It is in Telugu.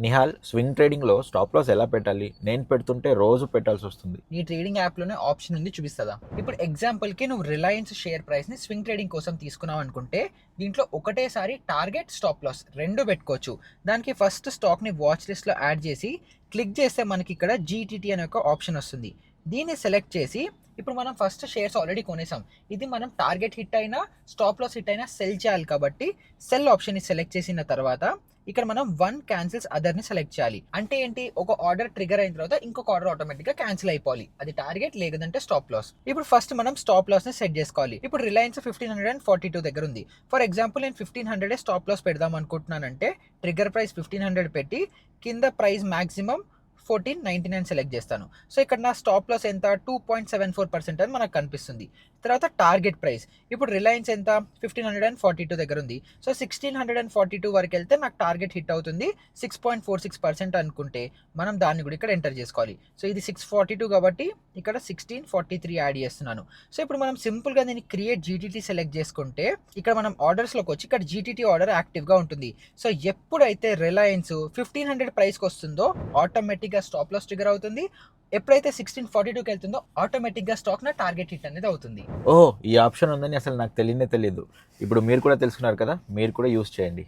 నిహాల్, స్వింగ్ ట్రేడింగ్లో స్టాప్ లాస్ ఎలా పెట్టాలి? నేను పెడుతుంటే రోజు పెట్టాల్సి వస్తుంది. నీ ట్రేడింగ్ యాప్లోనే ఆప్షన్ ఉంది, చూపిస్తుందా? ఇప్పుడు ఎగ్జాంపుల్కి నువ్వు రిలయన్స్ షేర్ ప్రైస్ని స్వింగ్ ట్రేడింగ్ కోసం తీసుకున్నావు అనుకుంటే దీంట్లో ఒకటేసారి టార్గెట్ స్టాప్ లాస్ రెండు పెట్టుకోవచ్చు. దానికి ఫస్ట్ స్టాక్ని వాచ్ లిస్ట్లో యాడ్ చేసి క్లిక్ చేస్తే మనకి ఇక్కడ జీటీటీ అనే ఒక ఆప్షన్ వస్తుంది. దీన్ని సెలెక్ట్ చేసి ఇప్పుడు మనం ఫస్ట్ షేర్స్ ఆల్రెడీ కొనేసాం. ఇది మనం టార్గెట్ హిట్ అయినా స్టాప్ లాస్ హిట్ అయినా సెల్ చేయాలి కాబట్టి సెల్ ఆప్షన్ని సెలెక్ట్ చేసిన తర్వాత ఇక్కడ మనం వన్ క్యాన్సిల్స్ అదర్ని సెలెక్ట్ చేయాలి. అంటే ఏంటి, ఒక ఆర్డర్ ట్రిగర్ అయిన తర్వాత ఇంకొక ఆర్డర్ ఆటోమేటిక్గా క్యాన్సిల్ అయిపోవాలి. అది టార్గెట్ లేదంటే స్టాప్ లాస్. ఇప్పుడు ఫస్ట్ మనం స్టాప్ లాస్ ని సెట్ చేసుకోవాలి. ఇప్పుడు రిలయన్స్ 1542 దగ్గర ఉంది. ఫర్ ఎగ్జాంపుల్ నేను 1500 స్టాప్ లాస్ పెడదాం అనుకుంటున్నానంటే ట్రిగర్ ప్రైస్ 1500 పెట్టి కింద ప్రైస్ మాక్సిమం 1499 సెలెక్ట్ చేస్తాను. సో ఇక్కడ నా స్టాప్ లాస్ ఎంత 2.74% అని మనకు కనిపిస్తుంది. తర్వాత టార్గెట్ ప్రైస్ ఇప్పుడు రిలయన్స్ ఎంత 1542 దగ్గర ఉంది. సో 1642 వరకు వెళ్తే నాకు టార్గెట్ హిట్ అవుతుంది 6.46% అనుకుంటే మనం దాన్ని కూడా ఇక్కడ ఎంటర్ చేసుకోవాలి. సో ఇది 642 కాబట్టి ఇక్కడ 1643 యాడ్ చేస్తున్నాను. సో ఇప్పుడు మనం సింపుల్గా దీన్ని క్రియేట్ జీటీటీ సెలెక్ట్ చేసుకుంటే ఇక్కడ మనం ఆర్డర్స్లోకి వచ్చి ఇక్కడ జీటీటీ ఆర్డర్ యాక్టివ్గా ఉంటుంది. సో ఎప్పుడైతే రిలయన్స్ 1500 ప్రైస్కి వస్తుందో ఆటోమేటిక్గా స్టాప్ లాస్ ట్రిగర్ అవుతుంది. ఎప్పుడైతే 1642కి వెళ్తుందో ఆటోమేటిక్గా స్టాక్ నా టార్గెట్ హిట్ అనేది అవుతుంది. ఓహో, ఈ ఆప్షన్ ఉందని అసలు నాకు తెలియదు. ఇప్పుడు మీరు కూడా తెలుసుకున్నారు కదా, మీరు కూడా యూస్ చేయండి.